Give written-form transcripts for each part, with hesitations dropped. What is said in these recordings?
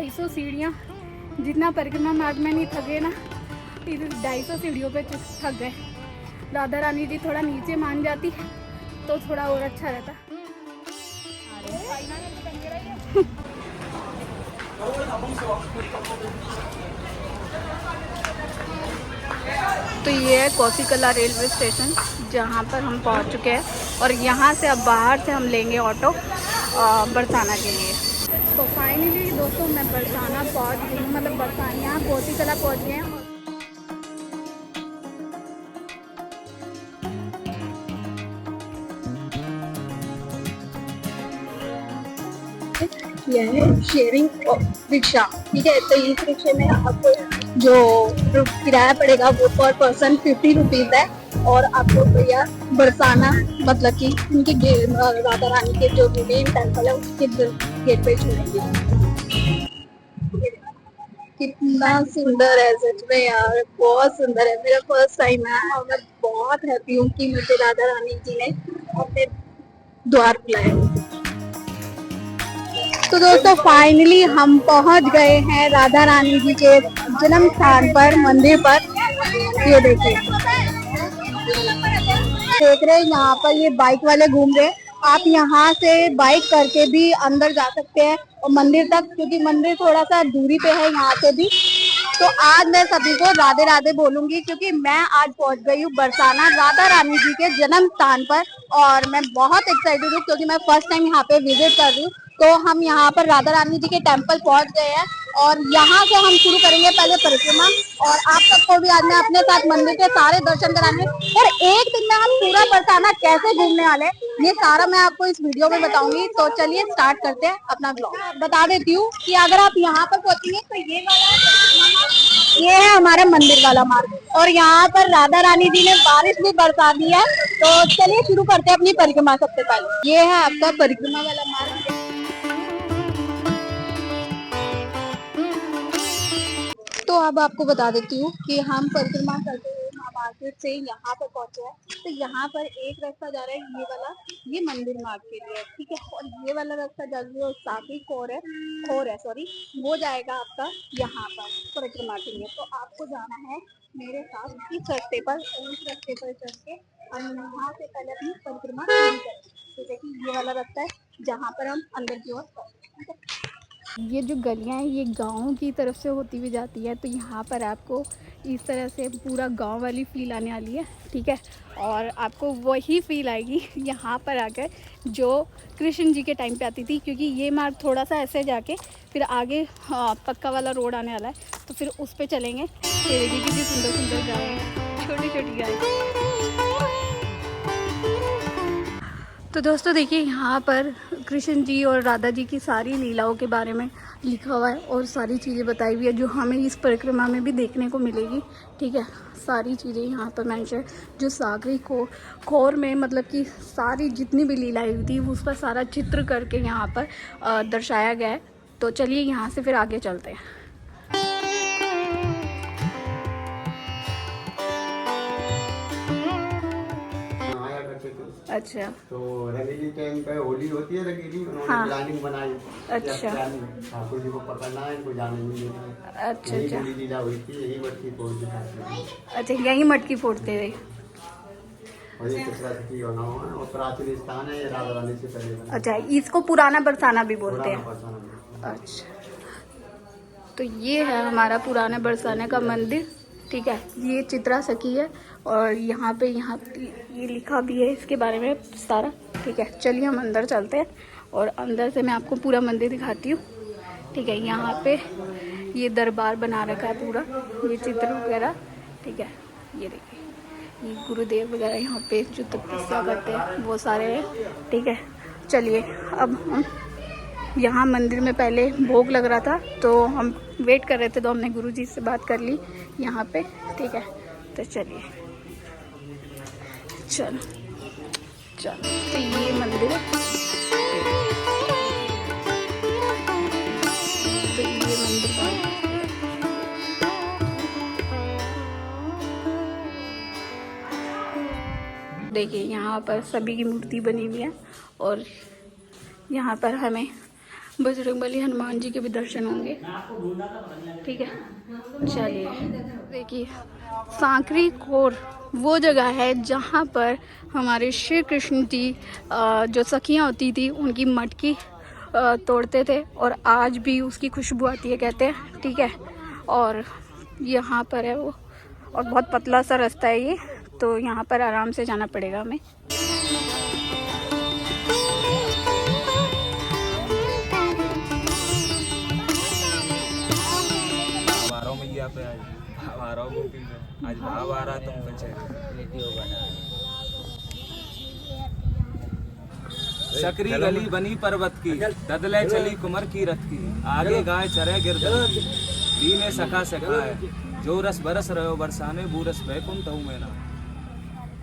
250 सीढ़ियाँ, जितना परिक्रमा मार्ग में नहीं थके ना, इधर 250 सीढ़ियों पे थक गए। राधा रानी जी थोड़ा नीचे मान जाती तो थोड़ा और अच्छा रहता। तो ये है कौसीकला रेलवे स्टेशन, जहाँ पर हम पहुँच चुके हैं और यहाँ से अब बाहर से हम लेंगे ऑटो बरसाना के लिए। तो फाइनली दोस्तों मैं बरसाना पहुँच गई हूँ, मतलब बरसाना यहाँ कौसीकला पहुँच गए हैं। यह है शेयरिंग रिक्शा, ठीक है। तो इस रिक्शे में आपको जो किराया पड़ेगा वो पर पर्सन 50 रुपीज है, और आपको भैया बरसाना मतलब कि उनके राधा रानी के जो मेन टेम्पल है उसके गेट पे छोड़ेंगे। कितना सुंदर है सच में यार, बहुत सुंदर है। मेरा फर्स्ट टाइम है और मैं बहुत हैप्पी हूँ कि मुझे राधा रानी जी ने अपने द्वार बुलाया। तो दोस्तों फाइनली हम पहुंच गए हैं राधा रानी जी के जन्म स्थान पर, मंदिर पर। ये देखिए, देख रहे हैं यहाँ पर ये बाइक वाले घूम रहे हैं। आप यहाँ से बाइक करके भी अंदर जा सकते हैं और मंदिर तक, क्योंकि मंदिर थोड़ा सा दूरी पे है यहाँ से भी। तो आज मैं सभी को राधे राधे बोलूंगी, क्योंकि मैं आज पहुंच गई हूँ बरसाना राधा रानी जी के जन्म स्थान पर, और मैं बहुत एक्साइटेड हूँ क्योंकि मैं फर्स्ट टाइम यहाँ पे विजिट कर रही हूँ। तो हम यहाँ पर राधा रानी जी के टेम्पल पहुंच गए हैं और यहाँ से हम शुरू करेंगे पहले परिक्रमा, और आप सबको भी आज मैं अपने साथ मंदिर के सारे दर्शन कराएंगे। और एक दिन में हम पूरा बरसाना कैसे घूमने वाले ये सारा मैं आपको इस वीडियो में बताऊंगी। तो चलिए स्टार्ट करते हैं अपना ब्लॉग। बता देती हूँ कि अगर आप यहाँ पर पहुंचेंगे तो ये है हमारा मंदिर वाला मार्ग, और यहाँ पर राधा रानी जी ने बारिश भी बरसा दी है। तो चलिए शुरू करते हैं अपनी परिक्रमा। सबसे पहले ये है आपका परिक्रमा वाला मार्ग। तो अब आपको बता देती हूँ कि हम परिक्रमा करते हुए मार्केट से यहाँ पर पहुंचे हैं। तो यहाँ पर एक रास्ता जा रहा है ये वाला, ये मंदिर मार्ग के लिए, ठीक है। और ये वाला रास्ता जा रही है साकी खोर है सॉरी, वो जाएगा आपका यहाँ पर परिक्रमा के लिए। तो आपको जाना है मेरे साथ इस रास्ते पर, और इस रास्ते पर चल के हम यहाँ से पहले अपनी परिक्रमा शुरू करेंगे। तो देखिए ये वाला रास्ता है जहाँ पर हम अंदर की ओर, ठीक है। ये जो गलियां हैं ये गांव की तरफ से होती हुई जाती है, तो यहाँ पर आपको इस तरह से पूरा गांव वाली फील आने वाली है, ठीक है। और आपको वही फील आएगी यहाँ पर आकर जो कृष्ण जी के टाइम पे आती थी, क्योंकि ये मार्ग थोड़ा सा ऐसे जाके फिर आगे पक्का वाला रोड आने वाला है, तो फिर उस पर चलेंगे। ये देखिए कितनी सुंदर सुंदर गाय हैं, छोटी छोटी गाय। तो दोस्तों देखिए यहाँ पर कृष्ण जी और राधा जी की सारी लीलाओं के बारे में लिखा हुआ है और सारी चीज़ें बताई हुई है जो हमें इस परिक्रमा में भी देखने को मिलेगी, ठीक है। सारी चीज़ें यहाँ पर मेंशन, जो सागरी खोर में मतलब कि सारी जितनी भी लीलाएं हुई थी उस पर सारा चित्र करके यहाँ पर दर्शाया गया है। तो चलिए यहाँ से फिर आगे चलते हैं। अच्छा, तो रंगीली टाइम पे होली होती है, रंगीली उन्होंने प्लानिंग बनाई। अच्छा, ठाकुर जी को पकड़ना है, इनको जाने नहीं देना। अच्छा, यही होली लीला हुई थी, यही मटकी फोड़ दिखाते। अच्छा, यही मटकी फोड़ते थे। और ये चित्रा की बना हुआ है और प्राचीन स्थान है, राधा रानी से पहले बना। अच्छा, इसको पुराना बरसाना भी बोलते हैं। पुराना। अच्छा, तो ये है हमारा पुराना बरसाने का मंदिर, ठीक है। ये चित्रा सखी है और यहाँ पे ये लिखा भी है इसके बारे में सारा, ठीक है। चलिए हम अंदर चलते हैं और अंदर से मैं आपको पूरा मंदिर दिखाती हूँ, ठीक है। यहाँ पे ये दरबार बना रखा है पूरा, ये चित्र वगैरह, ठीक है। ये देखिए ये गुरुदेव वगैरह यहाँ पे जो तपस्या करते हैं वो सारे हैं, ठीक है। चलिए अब हम यहाँ मंदिर में पहले भोग लग रहा था तो हम वेट कर रहे थे, तो हमने गुरुजी से बात कर ली यहाँ पे, ठीक है। तो चलिए चलो तो ये मंदिर है, तो ये मंदिर देखिए यहाँ पर सभी की मूर्ति बनी हुई है और यहाँ पर हमें बजरंगबली हनुमान जी के भी दर्शन होंगे। ठीक है, चलिए। देखिए सांकरी कोर वो जगह है जहाँ पर हमारे श्री कृष्ण जी जो सखियाँ होती थी उनकी मटकी तोड़ते थे और आज भी उसकी खुशबू आती है कहते हैं। ठीक है, और यहाँ पर है वो, और बहुत पतला सा रास्ता है ये, तो यहाँ पर आराम से जाना पड़ेगा हमें। मैया पे आज गोपी में आज भाव आ रहा तुम बचे सकरी गली बनी पर्वत की, ददले चली कुमर की रथ की, आगे गाय चरे गिरधर दीने सखा सखाए, जो रस बरस रहो बरसाने बूरस बैकुंठ हूँ मैं ना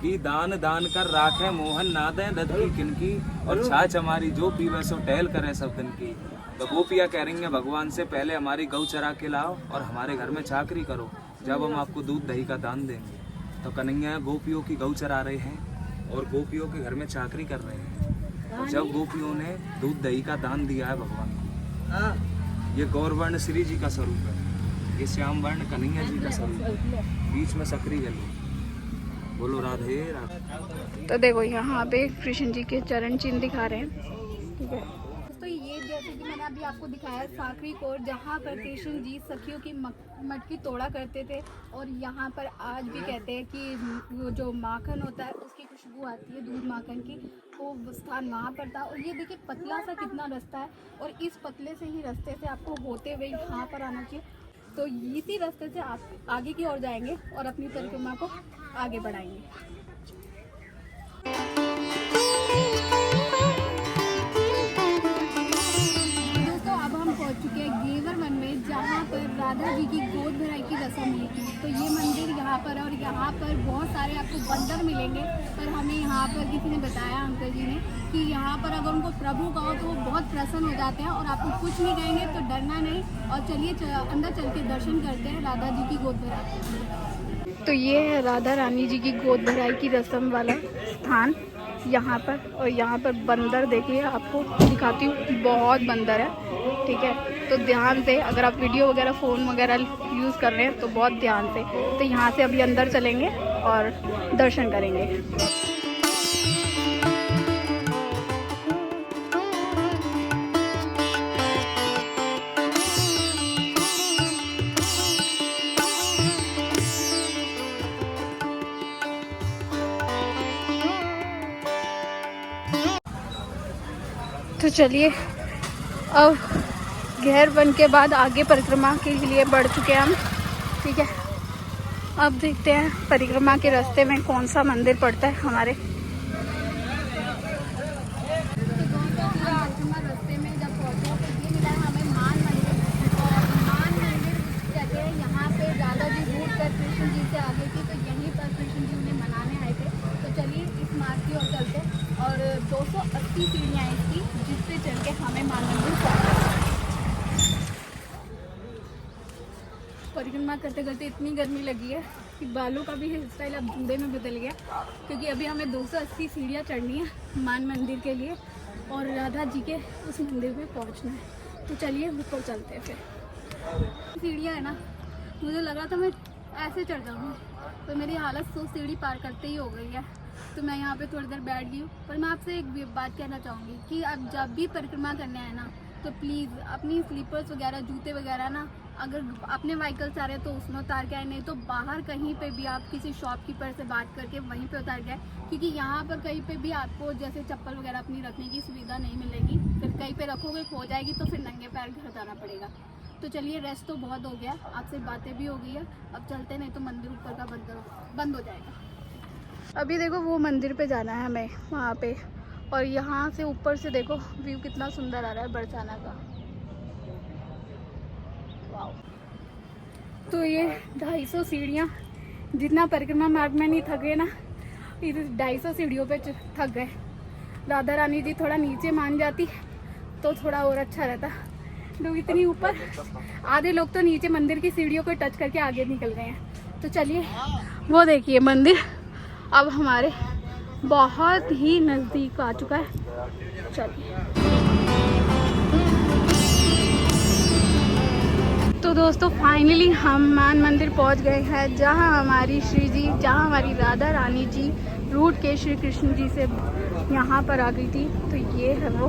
की, दान दान कर राखे मोहन नादे दध की किनकी, और छाछ हमारी जो पीवे सो टहल करे सब दिन की। तो गोपियाँ कह रही हैं भगवान से पहले हमारी गौ चरा के लाओ और हमारे घर में चाकरी करो, जब हम आपको दूध दही का दान देंगे। तो कन्हैया गोपियों की गौ चरा रहे हैं और गोपियों के घर में चाकरी कर रहे हैं। और जब गोपियों ने दूध दही का दान दिया है भगवान को, ये गौरवर्ण श्री जी का स्वरूप है, ये श्याम वर्ण कन्हैया जी का स्वरूप है, बीच में सकरी गली। बोलो राधे राधे। तो देखो यहाँ पे कृष्ण जी के चरण चिन्ह दिखा रहे हैं। ठीक है, तो ये जैसे कि मैंने अभी आपको दिखाया सांकरी कोर, जहाँ पर कृष्ण जी सखियों की मटकी तोड़ा करते थे, और यहाँ पर आज भी कहते हैं कि वो जो माखन होता है उसकी खुशबू आती है दूध माखन की, वो स्थान वहाँ पर था। और ये देखिए पतला सा कितना रास्ता है, और इस पतले से ही रास्ते से आपको होते हुए यहाँ पर आना चाहिए। तो इसी रास्ते से आप आगे की ओर जाएंगे और अपनी परिक्रमा को आगे बढ़ाएंगे। चुके हैं घेवर वन में, जहाँ पर राधा जी की गोद भराई की रस्म हुई थी। तो ये मंदिर यहाँ पर है, और यहाँ पर बहुत सारे आपको बंदर मिलेंगे। पर हमें यहाँ पर किसी ने बताया, अंकल जी ने, कि यहाँ पर अगर उनको प्रभु कहो तो वो बहुत प्रसन्न हो जाते हैं और आपको कुछ नहीं कहेंगे, तो डरना नहीं। और चलिए अंदर चल के दर्शन करते हैं राधा जी की गोद भराई। तो ये है राधा रानी जी की गोद भराई की रस्म वाला स्थान यहाँ पर। और यहाँ पर बंदर देखिए, आपको दिखाती हूँ, बहुत बंदर है। ठीक है, तो ध्यान से, अगर आप वीडियो वगैरह फ़ोन वगैरह यूज़ कर रहे हैं तो बहुत ध्यान से। तो यहाँ से अभी अंदर चलेंगे और दर्शन करेंगे। तो चलिए, अब घेर वन के बाद आगे परिक्रमा के लिए बढ़ चुके हैं हम। ठीक है, अब देखते हैं परिक्रमा के रास्ते में कौन सा मंदिर पड़ता है हमारे। रास्ते में जब पहुँचे तो ये मिला हमें मान मंदिर, और मान मंदिर कहते हैं यहाँ पे राधा जी दूर कर कृष्ण जी से आगे थी, तो यहीं पर कृष्ण जी उन्हें मनाने आए थे। तो चलिए इस मार्ग की ओर चलते, और 280 सीढ़ियाँ इसकी, जिससे चल के हमें मान मंदिर पहुँचना। परिक्रमा करते करते इतनी गर्मी लगी है कि बालों का भी हेयर स्टाइल अब जूड़े में बदल गया, क्योंकि अभी हमें 280 सीढ़ियाँ चढ़नी है मान मंदिर के लिए, और राधा जी के उस मंदिर में पहुंचना है। तो चलिए ऊपर चलते हैं। फिर सीढ़ियाँ है ना, मुझे लगा था मैं ऐसे चढ़ जाऊँगी, तो मेरी हालत 100 सीढ़ी पार करते ही हो गई है। तो मैं यहाँ पे थोड़ी देर बैठ गई हूँ। पर मैं आपसे एक बात कहना चाहूँगी कि आप जब भी परिक्रमा करने आए ना, तो प्लीज़ अपनी स्लीपर्स वगैरह, जूते वगैरह ना, अगर अपने व्हीकल से आ रहे हैं तो उसमें उतार के आए, नहीं तो बाहर कहीं पे भी आप किसी शॉपकीपर से बात करके वहीं पे उतार के आए, क्योंकि यहाँ पर कहीं पे भी आपको जैसे चप्पल वगैरह अपनी रखने की सुविधा नहीं मिलेगी। फिर कहीं पे रखोगे खो जाएगी, तो फिर नंगे पैर घर जाना पड़ेगा। तो चलिए, रेस्ट तो बहुत हो गया, आपसे बातें भी हो गई है, अब चलते, नहीं तो मंदिर ऊपर का बंद हो जाएगा। अभी देखो वो मंदिर पे जाना है हमें, वहाँ पे, और यहाँ से ऊपर से देखो व्यू कितना सुंदर आ रहा है बरसाना का। तो ये 250 सीढ़ियाँ, जितना परिक्रमा मार्ग में नहीं थके ना, इधर 250 सीढ़ियों पे थक गए। राधा रानी जी थोड़ा नीचे मान जाती तो थोड़ा और अच्छा रहता। लोग इतनी ऊपर, आधे लोग तो नीचे मंदिर की सीढ़ियों को टच करके आगे निकल गए हैं। तो चलिए, वो देखिए मंदिर अब हमारे बहुत ही नज़दीक आ चुका है। चलिए, तो दोस्तों फाइनली हम मान मंदिर पहुंच गए हैं, जहां हमारी श्री जी, जहां हमारी राधा रानी जी रूट के श्री कृष्ण जी से यहां पर आ गई थी। तो ये है वो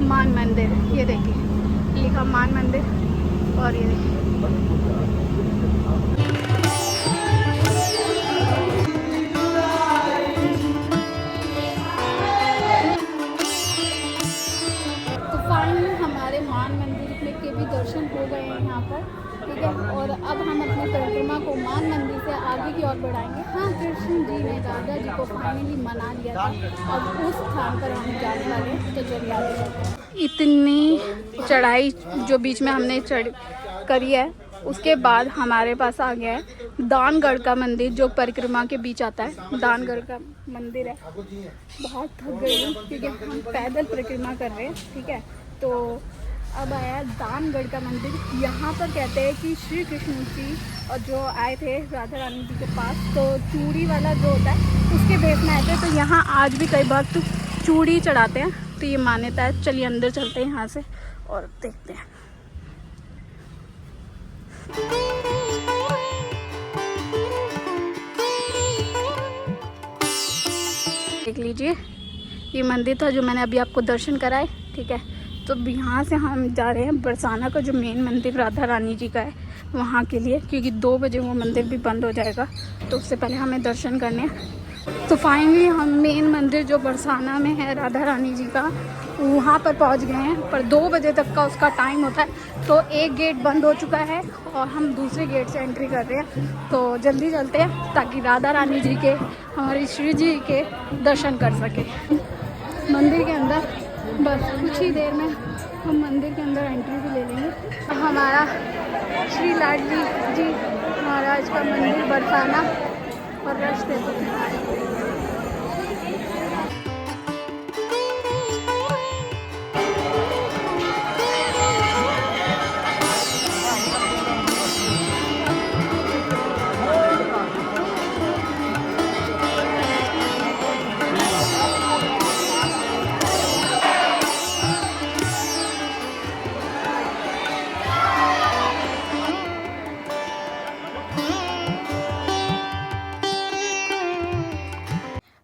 मान मंदिर, ये देखिए लिखा मान मंदिर। और ये देखिए मान मंदिर में के भी दर्शन हो गए हैं यहाँ पर, ठीक है। और अब हम अपनी परिक्रमा को मान मंदिर से आगे की ओर बढ़ाएंगे। हाँ, कृष्ण जी ने राधा जी को फाइनली मना लिया था, अब उस स्थान पर हम जाने वाले हैं। तो चलिए आगे चलते हैं। इतनी चढ़ाई जो बीच में हमने करी है, उसके बाद हमारे पास आ गया है दानगढ़ का मंदिर, जो परिक्रमा के बीच आता है। दानगढ़ का मंदिर है। बहुत थक गई हूँ क्योंकि हम पैदल परिक्रमा कर रहे हैं, ठीक है। तो अब आया दानगढ़ का मंदिर। यहाँ पर कहते हैं कि श्री कृष्ण जी और जो आए थे राधा रानी जी के पास, तो चूड़ी वाला जो होता है उसके भेष में आए थे। तो यहाँ आज भी कई भक्त चूड़ी चढ़ाते हैं, तो ये मान्यता है। चलिए अंदर चलते हैं यहाँ से और देखते हैं। देख लीजिए, ये मंदिर था जो मैंने अभी आपको दर्शन कराए, ठीक है। तो यहाँ से हम जा रहे हैं बरसाना का जो मेन मंदिर राधा रानी जी का है, वहाँ के लिए, क्योंकि 2 बजे वो मंदिर भी बंद हो जाएगा। तो उससे पहले हमें दर्शन करने हैं। तो फाइनली हम मेन मंदिर जो बरसाना में है राधा रानी जी का, वहाँ पर पहुँच गए हैं। पर 2 बजे तक का उसका टाइम होता है। तो एक गेट बंद हो चुका है और हम दूसरे गेट से एंट्री कर रहे हैं। तो जल्दी चलते हैं ताकि राधा रानी जी के, हमारी श्री जी के दर्शन कर सके मंदिर के अंदर। बस कुछ ही देर में हम मंदिर के अंदर एंट्री भी ले लेंगे। हमारा श्री लाडली जी महाराज का मंदिर बरसाना और रास्ते पर।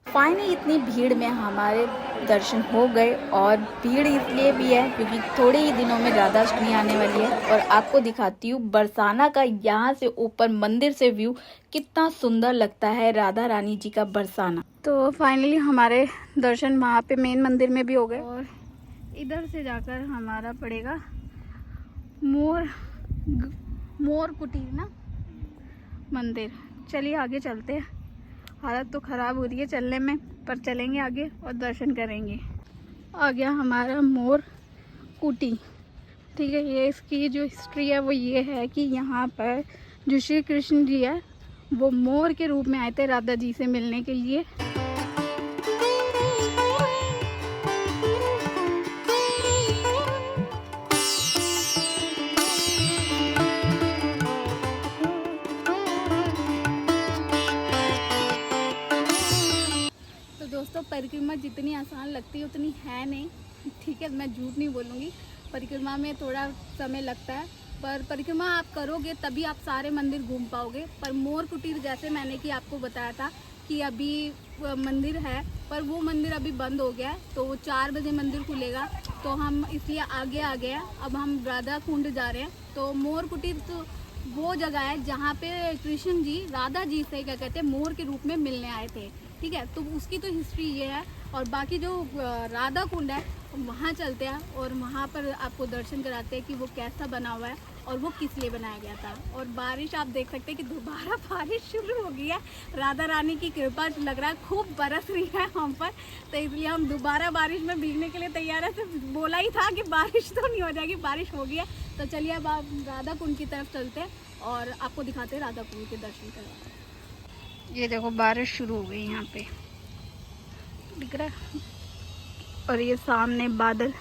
फाइनली इतनी भीड़ में हमारे दर्शन हो गए। और भीड़ इसलिए भी है क्योंकि थोड़े ही दिनों में राधाष्टमी आने वाली है। और आपको दिखाती हूँ बरसाना का यहाँ से ऊपर मंदिर से व्यू कितना सुंदर लगता है, राधा रानी जी का बरसाना। तो फाइनली हमारे दर्शन वहाँ पे मेन मंदिर में भी हो गए। और इधर से जाकर हमारा पड़ेगा मोर कुटीर ना मंदिर। चलिए आगे चलते हैं। हालत तो ख़राब हो रही है चलने में, पर चलेंगे आगे और दर्शन करेंगे। आ गया हमारा मोर कुटी, ठीक है। ये इसकी जो हिस्ट्री है वो ये है कि यहाँ पर जो श्री कृष्ण जी है वो मोर के रूप में आए थे राधा जी से मिलने के लिए। दोस्तों परिक्रमा जितनी आसान लगती है उतनी है नहीं, ठीक है। मैं झूठ नहीं बोलूँगी, परिक्रमा में थोड़ा समय लगता है, पर परिक्रमा आप करोगे तभी आप सारे मंदिर घूम पाओगे। पर मोर कुटीर जैसे मैंने कि आपको बताया था कि अभी मंदिर है, पर वो मंदिर अभी बंद हो गया है। तो वो 4 बजे मंदिर खुलेगा, तो हम इसलिए आगे आ गए। अब हम राधा कुंड जा रहे हैं। तो मोर कुटीर तो वो जगह है जहाँ पे कृष्ण जी राधा जी से क्या कहते हैं मोर के रूप में मिलने आए थे, ठीक है। तो उसकी तो हिस्ट्री ये है। और बाकी जो राधा कुंड है वहाँ चलते हैं और वहाँ पर आपको दर्शन कराते हैं कि वो कैसा बना हुआ है और वो किस लिए बनाया गया था। और बारिश आप देख सकते हैं कि दोबारा बारिश शुरू हो गई है। राधा रानी की कृपा लग रहा है खूब बरस रही है हम पर, तो इसलिए हम दोबारा बारिश में भीगने के लिए तैयार है। तो बोला ही था कि बारिश तो नहीं हो जाएगी, बारिश हो गई है। तो चलिए अब आप राधा कुंड की तरफ चलते हैं और आपको दिखाते हैं राधा कुंड के दर्शन करवाते हैं। ये देखो बारिश शुरू हो गई यहाँ पे, दिख रहा है। और ये सामने बादल,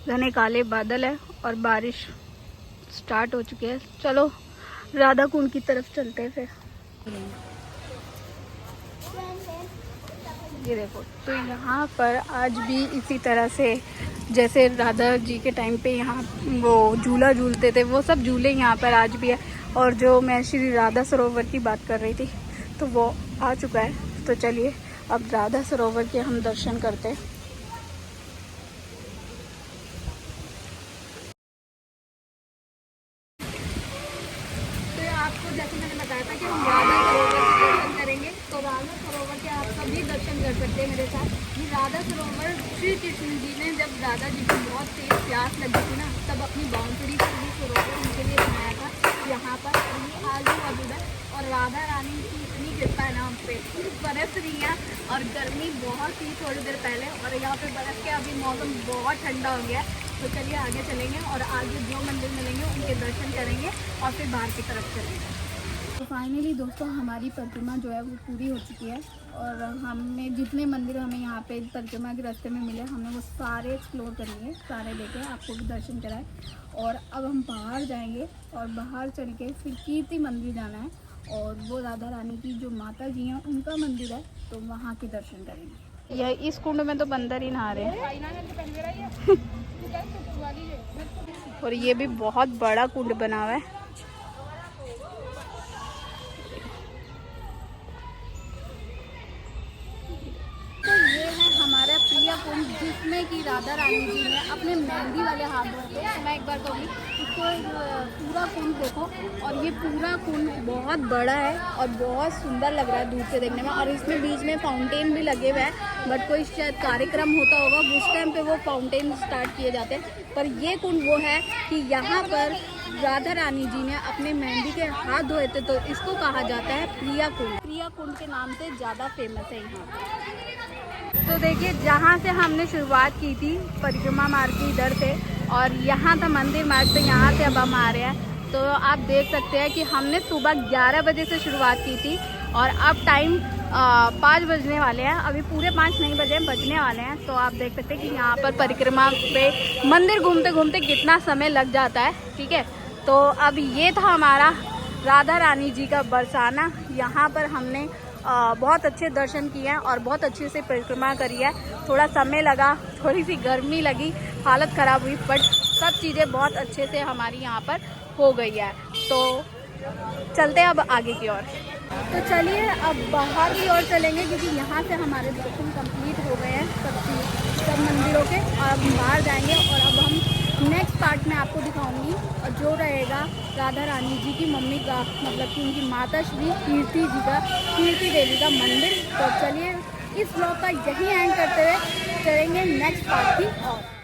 घने काले बादल है और बारिश स्टार्ट हो चुकी है। चलो राधा कुंड की तरफ चलते हैं फिर। ये देखो, तो यहाँ पर आज भी इसी तरह से जैसे राधा जी के टाइम पे यहाँ वो झूला झूलते थे, वो सब झूले यहाँ पर आज भी है। और जो मैं श्री राधा सरोवर की बात कर रही थी तो वो आ चुका है। तो चलिए अब राधा सरोवर के हम दर्शन करते हैं। तो आपको जैसे मैंने बताया था कि हम राधा सरोवर के दर्शन करेंगे, तो राधा सरोवर के आप सभी दर्शन कर सकते हैं मेरे साथ। ये राधा सरोवर श्री कृष्ण जी ने जब राधा जी को बहुत तेज प्यास लगी थी ना, तब अपनी बांसुरी से ये सरोवर उनके लिए बनाया था यहाँ पर। ये आज भी मौजूद है और राधा रानी की इतनी कृपा है ना हम पे, बरस रही है और गर्मी बहुत थी थोड़ी देर पहले, और यहाँ पे बरस के अभी मौसम बहुत ठंडा हो गया है। तो चलिए आगे चलेंगे और आगे जो मंदिर मिलेंगे उनके दर्शन करेंगे और फिर बाहर की तरफ चलेंगे। तो फाइनली दोस्तों हमारी परिक्रमा जो है वो पूरी हो चुकी है, और हमने जितने मंदिर हमें यहाँ पे परिक्रमा के रास्ते में मिले हमने वो सारे एक्सप्लोर कर लिए, सारे देखे, आपको भी दर्शन कराए। और अब हम बाहर जाएंगे और बाहर चल के फिर कीर्ति मंदिर जाना है, और वो राधा रानी की जो माता जी हैं उनका मंदिर है, तो वहाँ के दर्शन करेंगे। यह इस कुंड में तो बंदर ही नहा रहे हैं और ये भी बहुत बड़ा कुंड बना हुआ है। तो ये है हमारा प्रिया कुंड, जिसमें कि राधा रानी जी ने अपने मेहंदी वाले हाथ धोते हैं। मैं एक बार कहूँगी इसको पूरा कुंड देखो, और ये पूरा कुंड बहुत बड़ा है और बहुत सुंदर लग रहा है दूर से देखने में। और इसमें बीच में फाउंटेन भी लगे हुए हैं, बट कोई शायद कार्यक्रम होता होगा उस टाइम पे वो फाउंटेन स्टार्ट किए जाते हैं। पर ये कुंड वो है कि यहाँ पर राधा रानी जी ने अपने मेहंदी के हाथ धोए थे, तो इसको कहा जाता है प्रिया कुंड। प्रिया कुंड के नाम से ज़्यादा फेमस है यहाँ। तो देखिए जहाँ से हमने शुरुआत की थी परिक्रमा मार्ग की इधर से, और यहाँ था मंदिर मार्ग, तो यहाँ से अब हम आ रहे हैं। तो आप देख सकते हैं कि हमने सुबह 11 बजे से शुरुआत की थी और अब टाइम 5 बजने वाले हैं। अभी पूरे 5 नहीं बजे, बजने वाले हैं। तो आप देख सकते हैं कि यहाँ पर परिक्रमा पे मंदिर घूमते घूमते कितना समय लग जाता है। ठीक है, तो अब ये था हमारा राधा रानी जी का बरसाना। यहाँ पर हमने बहुत अच्छे दर्शन किए हैं और बहुत अच्छे से परिक्रमा करी है। थोड़ा समय लगा, थोड़ी सी गर्मी लगी, हालत ख़राब हुई, बट सब चीज़ें बहुत अच्छे से हमारी यहाँ पर हो गई है। तो चलते हैं अब आगे की ओर। तो चलिए अब बाहर की ओर चलेंगे, क्योंकि यहाँ से हमारे दर्शन कंप्लीट हो गए हैं सब मंदिरों के। और अब बाहर जाएंगे और अब हम नेक्स्ट पार्ट में आपको दिखाऊंगी, और जो रहेगा राधा रानी जी की मम्मी का, मतलब कि उनकी माता श्री कीर्ति जी का, कीर्ति देवी का मंदिर। तो चलिए इस ब्लॉग का यही एंड करते हुए चलेंगे नेक्स्ट पार्ट की ओर।